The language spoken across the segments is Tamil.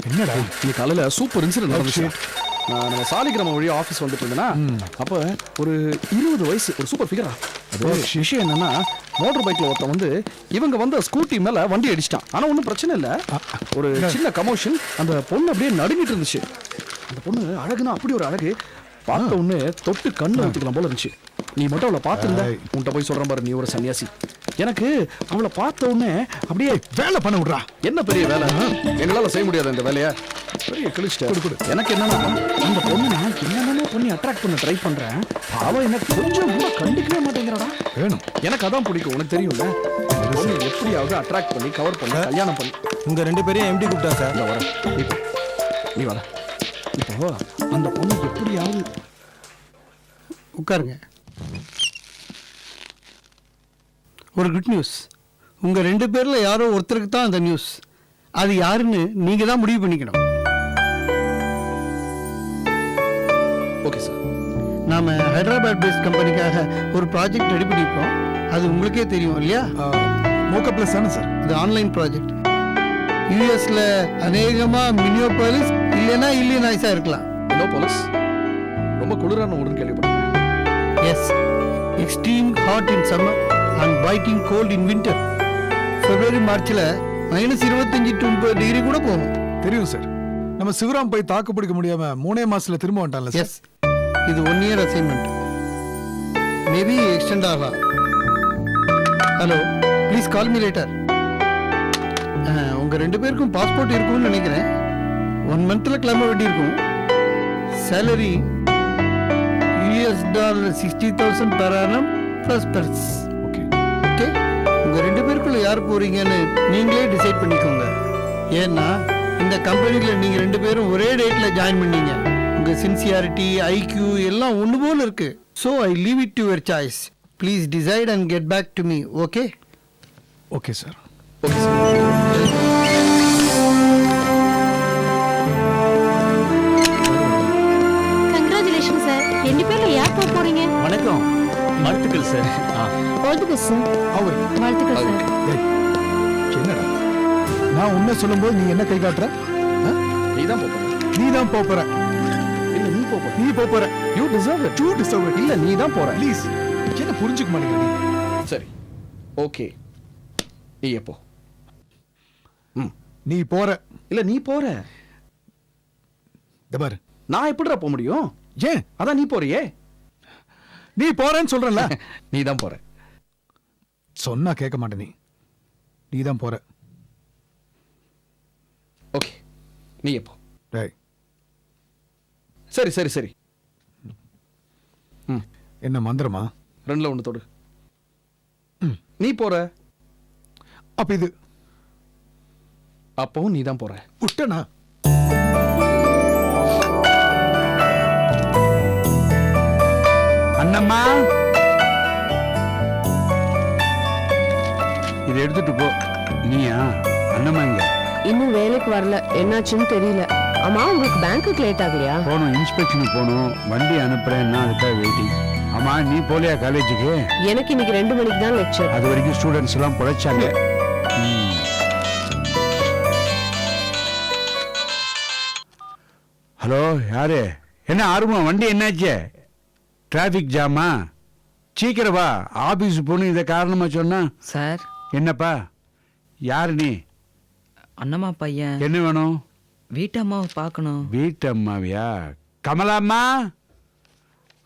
என்னடா இந்த காலையில சூப்பர் இன்சிடென்ட் நடந்துச்சு. நான் நம்ம சாலிகிராம வழியா ஆஃபீஸ் வந்துட்டு இருந்தேன்னா அப்போ ஒரு 20 வயசு ஒரு சூப்பர் ஃபிகரா. அது விஷயம் என்னன்னா மோட்டர் பைக்ல ஒருத்தன் வந்து இவங்க வந்து ஸ்கூட்டி மேல வண்டி அடிச்சிட்டான். ஆனா ஒன்றும் பிரச்சனை இல்லை. ஒரு சின்ன கமோஷன். அந்த பொண்ணு அப்படியே நடுங்கிட்டு இருந்துச்சு. அந்த பொண்ணு அழகுனா அப்படி ஒரு அழகு. பார்த்த உடனே தொட்டு கண்ணு ஊத்திக்கலாம் போல இருந்துச்சு. நீ மட்டும் அவளை பார்த்துருந்த உன்கிட்ட போய் சொல்றேன் பாரு, நீ ஒரு சன்னியாசி. எனக்கு அவளை பார்த்த உடனே அப்படியே வேலை பண்ண விடுறா. என்ன பெரிய வேலை, எங்களால செய்ய முடியாது இந்த வேலையை. பெரிய கிழிச்சிட்டு எனக்கு என்னன்னா அந்த பொண்ணு நான் என்னென்ன பண்ணி அட்ராக்ட் பண்ண ட்ரை பண்றேன். அவ எனக்கு கொஞ்சம் கூட கண்டுக்கவே மாட்டேங்கிறடா. வேணும் எனக்கு அதான் பிடிக்கும், உனக்கு தெரியும்ல. பொண்ணு எப்படியாவது அட்ராக்ட் பண்ணி கவர் பண்ணி கல்யாணம் பண்ணி. உங்க 2 பேரையும் எம்டி கூப்பிட்டா சார். இந்த வர இப்போ நீ வர இப்போ அந்த பொண்ணு எப்படியாவது உட்காருங்க. ஒரு குட் நியூஸ். உங்கள் 2 பேரில் யாரோ ஒருத்தருக்கு தான் அந்த நியூஸ். அது யாருன்னு நீங்கள் தான் முடிவு பண்ணிக்கணும். Okay sir. நாம் ஹைதராபாத் பேஸ்ட் கம்பெனிக்காக ஒரு ப்ராஜெக்ட் ரெடி பண்ணியிருக்கோம். அது உங்களுக்கே தெரியும் இல்லையா? மோக்கா ப்ளஸ் தானே சார்? இது ஆன்லைன் ப்ராஜெக்ட். யூஎஸில் அநேகமாக மினியோபாலிஸ் இல்லைன்னா இல்லினாய்ஸாக இருக்கலாம். மினியோபாலிஸ் ரொம்ப குளிரான ஊருன்னு கேள்விப்பட்டேன். Yes, extreme hot in summer and biting cold in winter. பிப்ரவரி மார்ச்சில் -25 to 30 டிகிரி கூட போகும். தெரியும் சார். நம்ம சிவராம் போய் தாக்கு பிடிக்க முடியாம 3 மாசத்துல திரும்ப வந்துட்டான்ல சார். எஸ், இது 1 year அசைன்மெண்ட். மேபி எக்ஸ்டெண்ட் ஆகலாம். Hello, please call me later. உங்கள் 2 பேருக்கும் பாஸ்போர்ட் இருக்கும்னு நினைக்கிறேன். 1 monthல கிளம்ப வேண்டியிருக்கும். Salary $60,000 per annum plus perks. Okay okay, உங்கள் 2 பேருக்குள்ள யார் போறீங்கன்னு நீங்களே டிசைட் பண்ணிக்கோங்க. ஏன்னா இந்த கம்பெனியில் நீங்கள் 2 பேரும் ஒரே டேட்டில் ஜாயின் பண்ணீங்க. உங்கள் சின்சியாரிட்டி, ஐக்யூ எல்லாம் ஒன்று போல் இருக்கு. So I leave it to your choice. Please decide and get back to me. Okay? Okay sir. Okay sir. Congratulation sir. 2 பேர்ல யார் போக போறீங்க? வணக்கம். வாழ்த்துக்கள் sir. All the best sir. அவர் வாழ்த்துக்கள் சார். டேய், என்னடா நான் உன்ன சொல்லும்போது நீ என்ன கை காட்டுற? நீ தான் போற. நீ தான் போற. இல்ல நீ போற. நீ போற. You deserve it. You deserve it. இல்ல நீ தான் போற. ப்ளீஸ் என்ன புரிஞ்சுக்க மாட்டேங்கிற நீ? சரி ஓகே, நீ எப்போ? நீ போற. இல்ல நீ போற. இந்த பாரு, நான் எப்படிடா போக முடியும்? ஏன் அதான் நீ போறியே. நீ போறேன்னு சொல்றல. நீ தான் போற. சொன்னா கேட்க மாட்டே. நீ தான் போற. ஓகே, நீ எப்போ? டேய், சரி சரி சரி. என்ன மந்திரமா? 2ல 1 தொடு. நீ போற. அப்ப இது அப்பவும் நீ தான் போற. விட்டனா? அண்ணம்மா, இதை எடுத்துட்டு போ. நீயா? அண்ணம்மா இங்க இன்னும் வேலைக்கு வரல, என்னாச்சுன்னு தெரியல. ஆமா, உங்களுக்கு பேங்க்குக்கு லேட் ஆகலையா? போகணும், இன்ஸ்பெக்ஷனுக்கு போகணும். வண்டி அனுப்புறேன்னா அதுக்காக வெயிட்டிங். ஆமா, நீ போலியா காலேஜுக்கு? எனக்கு இன்னைக்கு 2 மணிக்கு தான் லெக்சர். அது வரைக்கும் ஸ்டூடெண்ட்ஸ் எல்லாம் பிழைச்சாங்க. ஹலோ, யாரு? என்ன ஆர்வம்? வண்டி என்னாச்சு? டிராஃபிக் ஜாமா? சீக்கிரம் வா, ஆபீஸ் போகணும். இதை காரணமா சொன்னா சார். என்னப்பா? யாரு நீ? அண்ணம்மா பையன். என்ன வேணும்? வீட்டு அம்மாவை பார்க்கணும். வீட்டு அம்மாவியா? கமலாம்மா,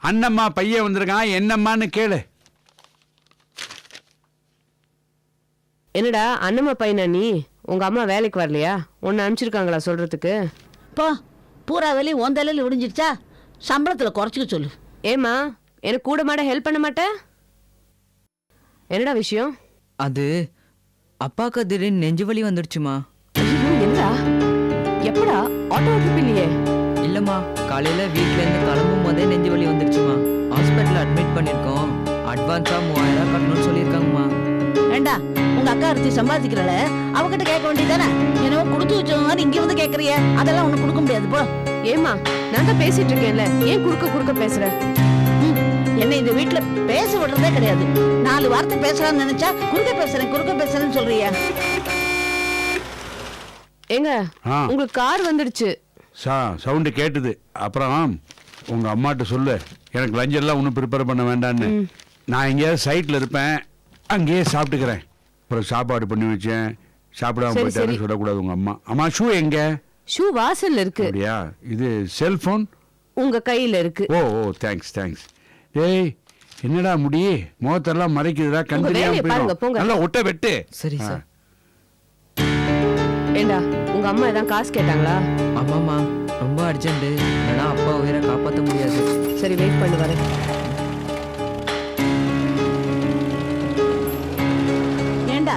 அண்ணம்மா பையன் வந்திருக்கான், என்னம்மான்னு கேளு. என்னடா அண்ணம்மா பையனா நீ? உங்க அம்மா வேலைக்கு வரலையா? உன்னை அனுப்பிச்சிருக்காங்களா சொல்றதுக்கு? போ, பூரா வேலையும் உன் தலையில் விடிஞ்சிருச்சா? சம்பளத்தில் குறைச்சிக்க சொல்லு. ஏமா, எனக்கு கூட மாட ஹெல்ப் பண்ண மாட்டேன்? என்னடா விஷயம்? அது அப்பாவுக்கு திடீர்னு நெஞ்சு வலி வந்துடுச்சுமா. என்னடா? எப்படா? ஆட்டோ ட்ரிப் இல்லையே? இல்லம்மா, காலையில வீட்ல இருந்து கிளம்பும் போதே நெஞ்சு வலி வந்துடுச்சுமா. ஹாஸ்பிட்டல் அட்மிட் பண்ணிருக்கோம். அட்வான்ஸா 3000 கட்டணும்னு சொல்லியிருக்காங்கம்மா. ஏண்டா, உங்க அக்கா ஒருத்தி சம்பாதிக்கிறல, அவகிட்ட கேட்க வேண்டியதானே? என்னவோ கொடுத்து வச்சவங்க இங்க வந்து கேட்கறிய? அதெல்லாம் உனக்கு கொடுக்க முடியாது. போ. ஏமா, நான் தான் பேசிட்டு இருக்கேன்ல, ஏன் குறுக்க பேசுற? என்ன இந்த வீட்டுல பேச விடுறதே கிடையாது. 4 வார்த்தை பேசலாம்னு நினைச்சா குறுக்க பேசுறேன்னு சொல்றியா? ஏங்க ஆ உங்களுக்கு கார் வந்துடுச்சு. சவுண்டு கேட்டுது. அப்புறம் உங்க அம்மாட்ட சொல்லு எனக்கு லஞ்ச் எல்லாம் ஒன்றும் ப்ரிப்பேர் பண்ண வேண்டான்னு. நான் எங்கேயாவது சைட்டில் இருப்பேன், அங்கேயே சாப்பிட்டுக்கிறேன். அப்புறம் சாப்பாடு பண்ணி வச்சேன், சாப்பிடாம சரி, போயிட்டாரு சரி. சொல்லக்கூடாது உங்க அம்மா. அம்மா ஷூ எங்க? ஷூ வாசல்ல இருக்கு. அப்படியா? இது செல்போன் உங்க கையில இருக்கு. ஓ ஓ தேங்க்ஸ் தேங்க்ஸ். ஏய் என்னடா முடி முகத்தெல்லாம் மறைக்குதுடா, கண் உங்க தெரியாம வேலையை பாருங்க, போயிடும். போங்க. நல்லா ஒட்ட வெட்டு. சரி ஆ. சார். ஏண்டா உங்க அம்மா ஏதாவது காசு கேட்டாங்களா? ஆமாம்மா, ரொம்ப அர்ஜென்ட். இல்லைனா அப்பா உயிரை காப்பாற்ற முடியாது. சரி வெயிட் பண்ணி வரேன். ஏண்டா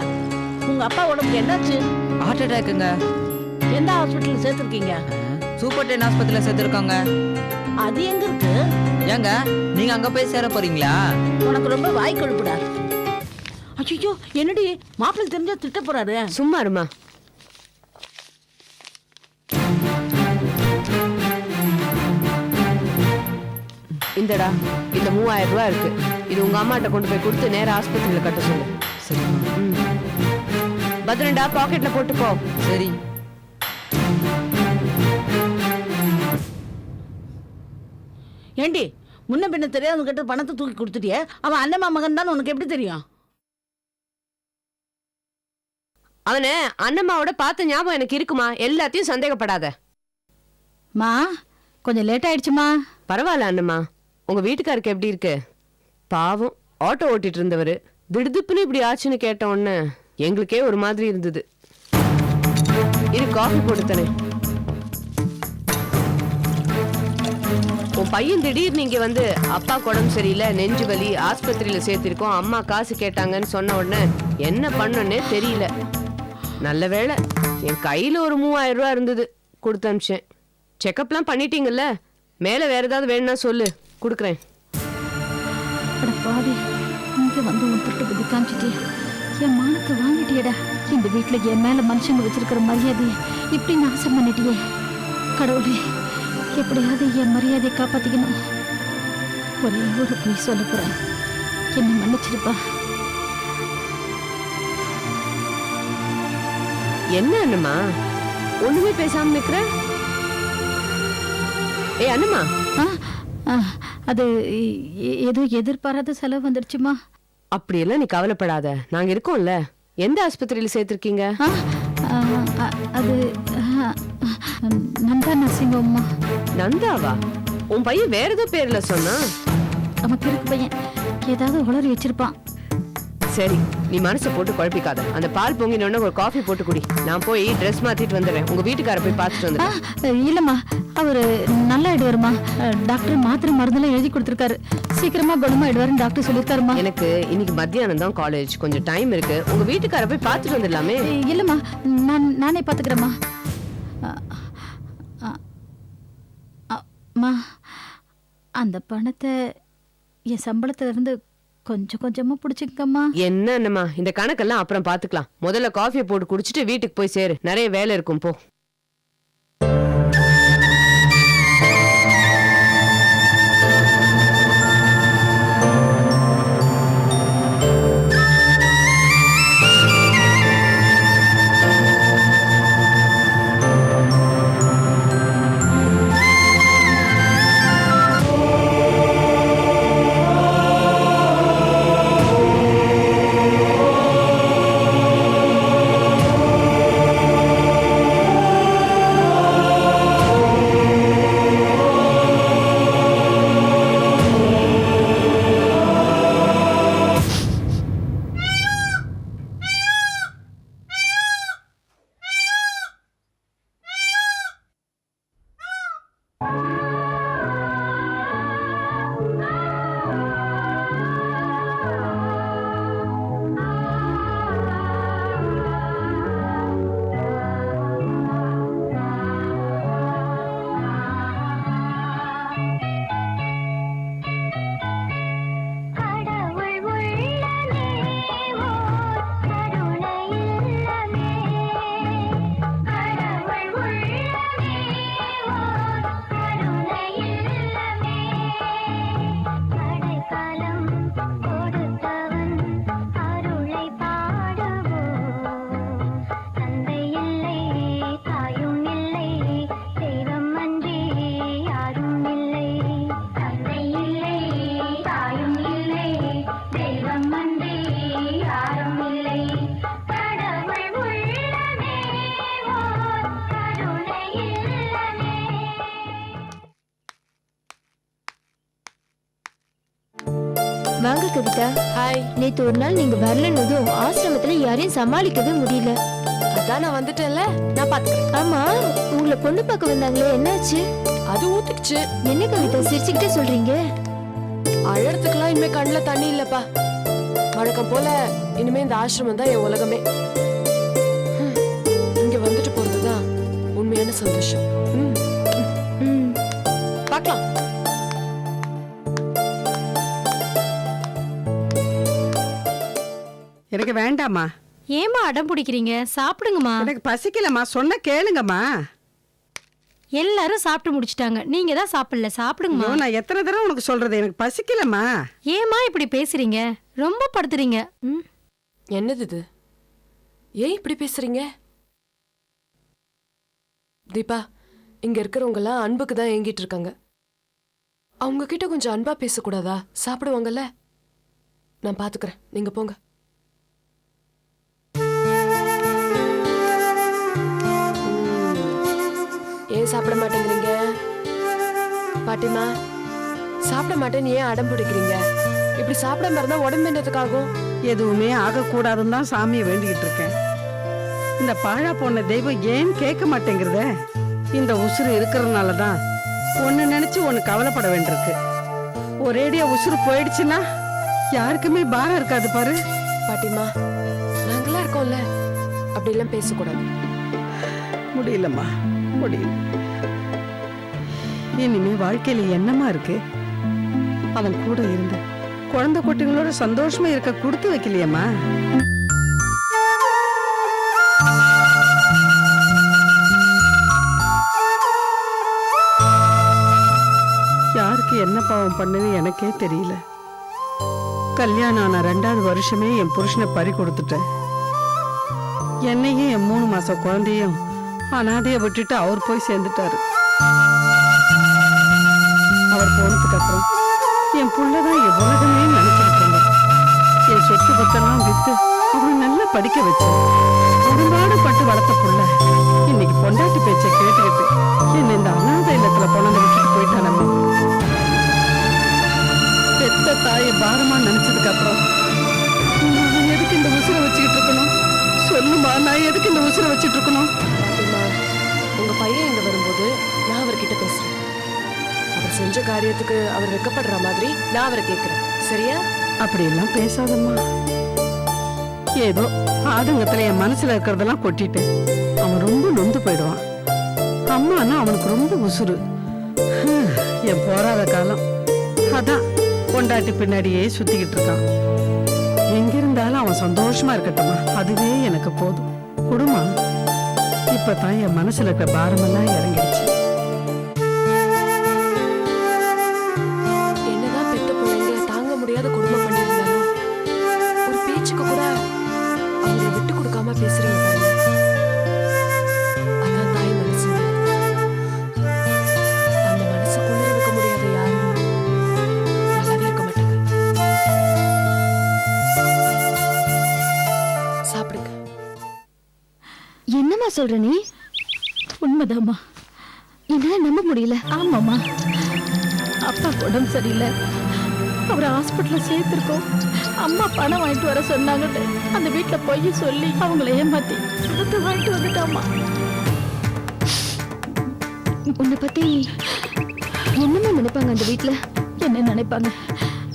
உங்க அப்பா உடம்புக்கு என்னாச்சு? ஹார்ட் அட்டாக்குங்க. எந்த ஹாஸ்பிட்டல் சேர்த்திருக்கீங்க? சூப்பர் 10 ஆஸ்பத்திரியில் சேர்த்துருக்காங்க. அது எங்க இருக்கு? ஏங்க நீங்க அங்க போய் சேர போறீங்களா? உனக்கு ரொம்ப வாய் கொழுப்புடா. ஐயோ என்னடி மாப்பிள்ளை தெரிஞ்சா திட்ட போறாரு. சும்மா இருமா. இந்தடா இந்த 3000 ரூபாய் இருக்கு. இது உங்க அம்மாட்ட கொண்டு போய் கொடுத்து நேரா ஆஸ்பத்திரியில கட்ட சொல்லு. சரிம்மா. பத்திரண்டா பாக்கெட்ல போட்டு போ. சரி. ஏண்டி முன்ன பின்ன தெரியாதவங்க கிட்ட பணத்தை தூக்கி கொடுத்துட்டியே, அவன் அண்ணம்மா மகன் தான் உனக்கு எப்படி தெரியும்? அவனை அண்ணம்மாவோட பார்த்த ஞாபகம் எனக்கு இருக்குமா? எல்லாத்தையும் சந்தேகப்படாத. மா கொஞ்சம் லேட் ஆயிடுச்சுமா. பரவாயில்ல அண்ணம்மா. உங்க வீட்டுக்காருக்கு எப்படி இருக்கு? பாவம் ஆட்டோ ஓட்டிட்டு இருந்தவர் திடுதுப்புன்னு இப்படி ஆச்சுன்னு கேட்ட உடனே எங்களுக்கே ஒரு மாதிரி இருந்தது. இது காஃபி போட்டுத்தனே. உன் பையன் திடீர்னு இங்க வந்து அப்பா உடம்பு சரியில்லை, நெஞ்சு வலி, ஆஸ்பத்திரியில சேர்த்திருக்கோம், அம்மா காசு கேட்டாங்கன்னு சொன்ன உடனே என்ன பண்ணனே தெரியல. நல்ல வேளை என் கையில ஒரு 3000 ரூபாய் இருந்தது, கொடுத்து அனுப்பிச்சேன். செக்கப்லாம் பண்ணிட்டீங்கல்ல? மேல வேற ஏதாவது வேணும்னா சொல்லு, கொடுக்குறேன். அட பாவி, இங்க வந்து உன் திருட்டு புத்தி காமிச்சிட்டியா? என் மானத்தை வாங்கிட்டியடா. இந்த வீட்டுல என் மேல மனுஷங்க வச்சிருக்கிற மரியாதையை இப்படி நாசம் பண்ணிட்டியே. கடவுளே, எப்படியாவது என் மரியாதையை காப்பாத்திக்கணும். ஒரே ஒரு பொய் சொல்ல போறேன், என்ன மன்னிச்சிருப்பா. என்ன அண்ணம்மா ஒண்ணுமே பேசாம நிக்கிற? ஏ அண்ணம்மா, அது ஏதோ எதிர்பாராத செலவு வந்துடுச்சுமா. அப்படியெல்லாம் நீ கவலைப்படாத, நாங்க இருக்கோம்ல. எந்த ஆஸ்பத்திரியில சேர்த்திருக்கீங்க? அது நந்தா நர்சிங் ஹோம்மா. நந்தாவா? உன் பையன் வேற ஏதோ பேர்ல சொன்னா? அவன் கிறுக்கு பையன், ஏதாவது உளறி வச்சிருப்பான். சரி, நீ மனசை போட்டு குழப்பிக்காத. அந்த பால் பொங்கினோட ஒரு காஃபி போட்டு குடி. நான் போய் ட்ரெஸ் மாத்திட்டு வந்துடுறேன். உங்க வீட்டுக்கார போய் பார்த்துட்டு வந்துடுறேன். இல்லம்மா, அவரு நல்லாயிடுவாருமா. டாக்டர் மாத்திரை மருந்தெல்லாம் எழுதி கொடுத்துருக்காரு. சீக்கிரமா குணமாயிடுவாருன்னு டாக்டர் சொல்லியிருக்காருமா. எனக்கு இன்னைக்கு மத்தியானம் தான் காலேஜ், கொஞ்சம் டைம் இருக்கு. உங்க வீட்டுக்கார போய் பார்த்துட்டு வந்துடலாமே? இல்லம்மா, நானே பாத்துக்கிறேம்மா. அம்மா, அந்த பணத்தை என் சம்பளத்துல இருந்து கொஞ்சம் கொஞ்சமா பிடிச்சிக்கம்மா. என்னம்மா, இந்த கணக்கெல்லாம் அப்புறம் பாத்துக்கலாம். முதல்ல காஃபியை போட்டு குடிச்சிட்டு வீட்டுக்கு போய் சேரு, நிறைய வேலை இருக்கும். போ. வாங்க கவிதா. ஹாய். நேத்து ஒரு நாள் நீங்க வரலன்னதும் ஆசிரமத்துல யாரையும் சமாளிக்கவே முடியல. அதான் நான் வந்துட்டேன்ல, நான் பாத்துக்கிறேன். ஆமா, உங்களை பொண்ணு பார்க்க வந்தாங்களே, என்னாச்சு? அது ஊத்துக்குச்சு. என்ன கவிதா சிரிச்சுக்கிட்டே சொல்றீங்க? அழறதுக்குலாம் இனிமே கண்ணுல தண்ணி இல்லப்பா. வழக்கம் போல இனிமே இந்த ஆசிரமம் தான் என் உலகமே. இங்க வந்துட்டு போறதுதான் உண்மையான சந்தோஷம். பார்க்கலாம். எனக்கு வேண்டாமா. ஏமா அடம் பிடிக்கிறீங்க? சாப்பிடுங்கம்மா. எனக்கு பசிக்கலம்மா, சொன்ன கேளுங்கம்மா. எல்லாரும் சாப்பிட்டு முடிச்சிட்டாங்க, நீங்க தான் சாப்பிடல. சாப்பிடுங்கம்மா. நான் எத்தனை தடவை உனக்கு சொல்றது, எனக்கு பசிக்கலம்மா. ஏமா இப்படி பேசுறீங்க? ரொம்ப படுத்துறீங்க. என்னது இது? ஏன் இப்படி பேசுறீங்க? தீபா, இங்க இருக்கிறவங்க எல்லாம் அன்புக்கு தான் ஏங்கிட்டு இருக்காங்க. அவங்க கிட்ட கொஞ்சம் அன்பா பேசக்கூடாதா? சாப்பிடுவாங்கல்ல. நான் பாத்துக்கிறேன், நீங்க போங்க. ஏன் சாப்பிட மாட்டேங்கிறீங்க? பாட்டிமா, சாப்பிட மாட்டேன்னு ஏன் அடம் பிடிக்கிறீங்க? இப்படி சாப்பிடாம இருந்தா உடம்பு என்னதுக்காகும்? எதுவுமே ஆகக்கூடாதுன்னு தான் சாமியை வேண்டிக்கிட்டு இருக்கேன். இந்த பாழா போன தெய்வம் ஏன் கேட்க மாட்டேங்கிறத? இந்த உசுறு இருக்கிறதுனால தான் ஒன்னு நினைச்சு ஒன்னு கவலைப்பட வேண்டியிருக்கு. ஒரேடியா உசுறு போயிடுச்சுன்னா யாருக்குமே பாரம் இருக்காது பாரு. பாட்டிமா, நாங்களா இருக்கோம்ல, அப்படி எல்லாம் பேசக்கூடாது. முடியலம்மா, முடியல. இனிமே வாழ்க்கையில என்னமா இருக்கு? அவன் கூட இருந்து குழந்தை குட்டிங்களோட சந்தோஷமா இருக்க கொடுத்து வைக்கலையம்மா. யாருக்கு என்ன பாவம் பண்ணது எனக்கே தெரியல. கல்யாணம் ஆன 2வது வருஷமே என் புருஷனை பறி கொடுத்துட்டேன். என்னையும் என் 3 மாச குழந்தையும் அனாதைய விட்டுட்டு அவர் போய் சேர்ந்துட்டாரு. அவர் போனதுக்கு அப்புறம் என் புள்ளதான் என் உலகமே நினைச்சிருக்கேன். என் சொத்து பத்தெல்லாம் வித்து அவனை நல்லா படிக்க வச்சேன். உடம்பாடு பட்டு வளர்த்த புள்ள இன்னைக்கு பொண்டாட்டி பேச்சை கேட்டுக்கிட்டு என்ன இந்த அனாதை இல்லத்துல கொண்டாந்து விட்டுட்டு போயிட்டானம்மா. பெத்த தாயை பாரமா நினைச்சதுக்கு அப்புறம் நான் எதுக்கு இந்த உசுரை வச்சுக்கிட்டு இருக்கணும்? சொல்லுமா, நான் எதுக்கு இந்த உசுரை வச்சுட்டு இருக்கணும்? உங்க பையன் இங்க வரும்போது நான் அவர்கிட்ட பேசுறேன். அவர் செஞ்ச காரியத்துக்கு அவர் வெக்கப்படுற மாதிரி நான் அவரை கேட்கிறேன். சரியா? அப்படியெல்லாம் பேசாதம்மா. ஏதோ ஆதங்கத்துல என் மனசுல இருக்கிறதெல்லாம் கொட்டிட்டு அவன் ரொம்ப நொந்து போயிடுவான். அம்மானா அவனுக்கு ரொம்ப உசுறு. என் போராத காலம் அதான் பொண்டாட்டி பின்னாடியே சுத்திக்கிட்டு இருக்கான். எங்கிருந்தாலும் அவன் சந்தோஷமா இருக்கட்டுமா, அதுவே எனக்கு போதும். குடுமா, இப்பதான் என் மனசுல இருக்கிற பாரமெல்லாம் இறங்கிடுச்சு. என்னதான் பெத்த பிள்ளைங்க தாங்க முடியாத குடும்பம் பண்ணியிருந்தாலும் ஒரு பேச்சுக்கு கூட அவங்களை விட்டு கொடுக்காம பேசுறீங்க பாருங்க. அதான் தாய் மனசு. அந்த மனசு குளிர வைக்க முடியாத யாரும் நல்லாவே இருக்க மாட்டாங்க. சாப்பிடுங்க. என்னம்மா சொல்ற நீ? உண்மைதாம்மா, என்னால நம்ப முடியல. ஆமாம்மா, அப்பா உடம்பு சரியில்லை, அவரை ஹாஸ்பிட்டல்ல சேர்த்திருக்கோம். அம்மா பணம் வாங்கிட்டு வர சொன்னாங்கன்னு அந்த வீட்டுல போய் சொல்லி அவங்கள ஏமாத்தி பணத்தை வாங்கிட்டு வந்துட்டாமா. உன்னை பத்தி என்னமா நினைப்பாங்க அந்த வீட்டுல? என்ன நினைப்பாங்க?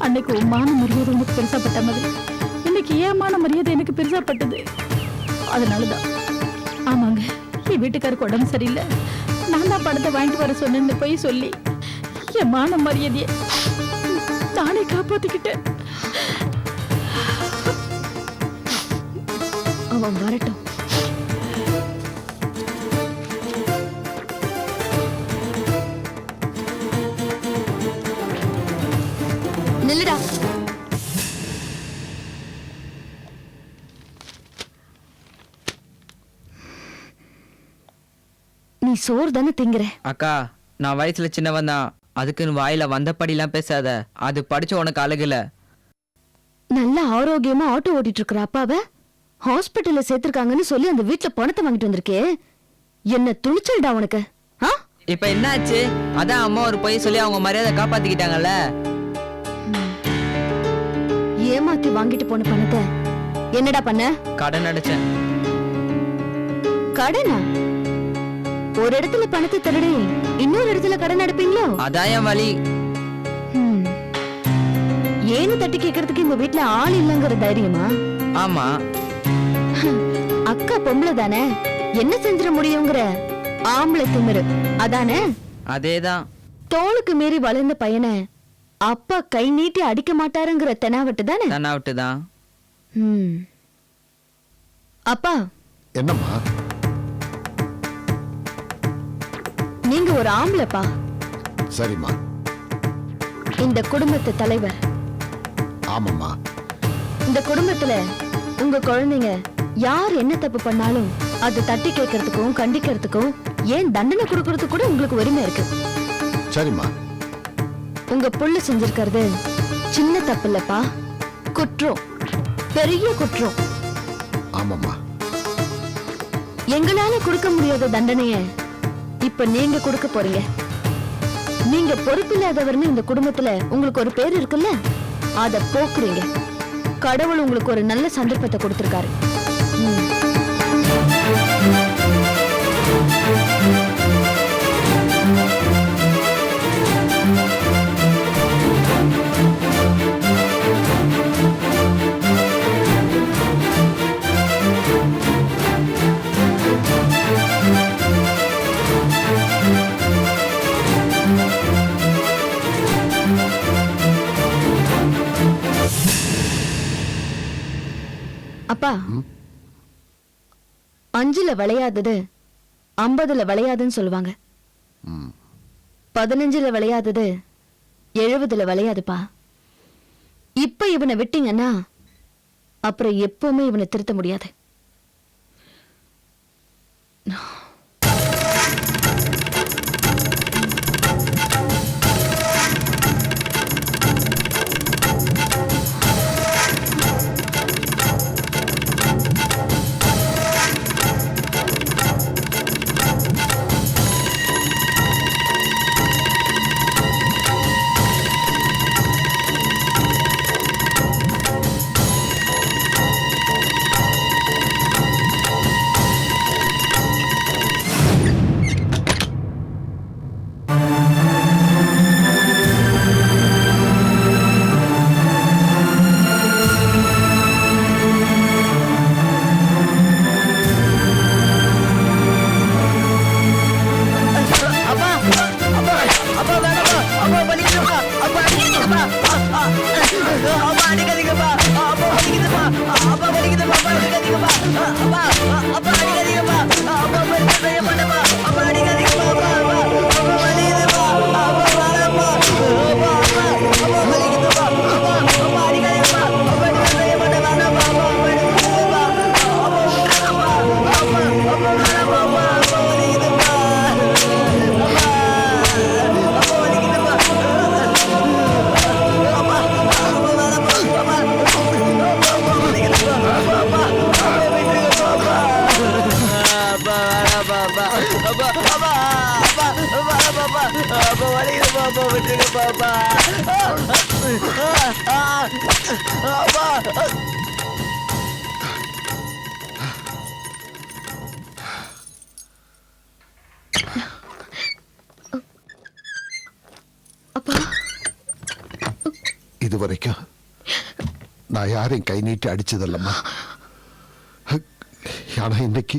அன்னைக்கு உன் மான மரியாதை உனக்கு பெருசாப்பட்ட மாதிரி இன்னைக்கு ஏமான மரியாதை எனக்கு பெருசாப்பட்டது. அதனாலதான். ஆமாங்க, என் வீட்டுக்காருக்கு உடம்பு சரியில்லை, நான் தான் பணத்தை வாங்கிட்டு வர சொன்னேன்னு போய் சொல்லி என் மான மரியாதையை நானே காப்பாத்திக்கிட்டேன். அவன் வரட்டும். நில்லுடா. நீ சோறு தானே திங்குற? அக்கா, நான் வயசுல சின்னவன் தான், அதுக்குன்னு வாயில வந்தபடிலாம் பேசாத. அது படிச்ச உனக்கு அழகுல. நல்ல ஆரோக்கியமா ஆட்டோ ஓட்டிட்டு இருக்கிற அப்பாவை ஹாஸ்பிட்டல்ல சேர்த்திருக்காங்கன்னு சொல்லி அந்த வீட்டுல பணத்தை வாங்கிட்டு வந்திருக்கே, என்ன துணிச்சல்டா உனக்கு? இப்ப என்ன ஆச்சு? அதான் அம்மா ஒரு பொய் சொல்லி அவங்க மரியாதை காப்பாத்திக்கிட்டாங்கல்ல. ஏமாத்தி வாங்கிட்டு போன பணத்தை என்னடா பண்ண? கடன் அடைச்சேன். கடனா? ஒரு இடத்துல பணத்தை திருடி இன்னொரு இடத்துல கடன் அடைப்பீங்களோ? அதான் என் வழி. ஏன்னு தட்டி கேட்கறதுக்கு இந்த வீட்டுல ஆள் இல்லங்கிற தைரியமா? ஆமா. அக்கா பொம்பளை தானே, என்ன செஞ்சிட முடியுங்கிற ஆம்பளை திமிரு அதானே? அதேதான். தோளுக்கு மீறி வளர்ந்த பையனை அப்பா கை நீட்டி அடிக்க மாட்டாருங்கிற தெனாவட்டு தானே? தெனாவட்டு தான். அப்பா என்னம்மா? நீங்க ஒரு ஆம்பளைப்பா. சரிம்மா. இந்த குடும்பத்து தலைவர். ஆமாம்மா. இந்த குடும்பத்துல உங்க குழந்தைங்க யார் என்ன தப்பு பண்ணாலும் அதை தட்டி கேட்கறதுக்கும் கண்டிக்கிறதுக்கும் ஏன் தண்டனை கொடுக்கறதுக்கு கூட உங்களுக்கு உரிமை இருக்கு. சரிம்மா. உங்க புள்ள செஞ்சிருக்கிறது சின்ன தப்பு இல்லப்பா, குற்றம், பெரிய குற்றம். ஆமாம்மா. எங்களால கொடுக்க முடியாத தண்டனைய இப்ப நீங்க கொடுக்க போறீங்க. நீங்க பொறுப்பில்லாதவர்னு இந்த குடும்பத்துல உங்களுக்கு ஒரு பேர் இருக்குல்ல, அத போக்குறீங்க. கடவுள் உங்களுக்கு ஒரு நல்ல சந்தர்ப்பத்தை கொடுத்திருக்காரு. அப்பா, 5ல விளையாதது 50ல விளையாதுன்னு சொல்லுவாங்க. 15ல விளையாதது 70ல விளையாதுப்பா. இப்ப இவனை விட்டீங்கன்னா அப்புறம் எப்பவுமே இவனை திருத்த முடியாது. இதுவரைக்கும் நான் யாரையும் கை நீட்டி அடிச்சதில்லம்மா. ஆனா இன்னைக்கு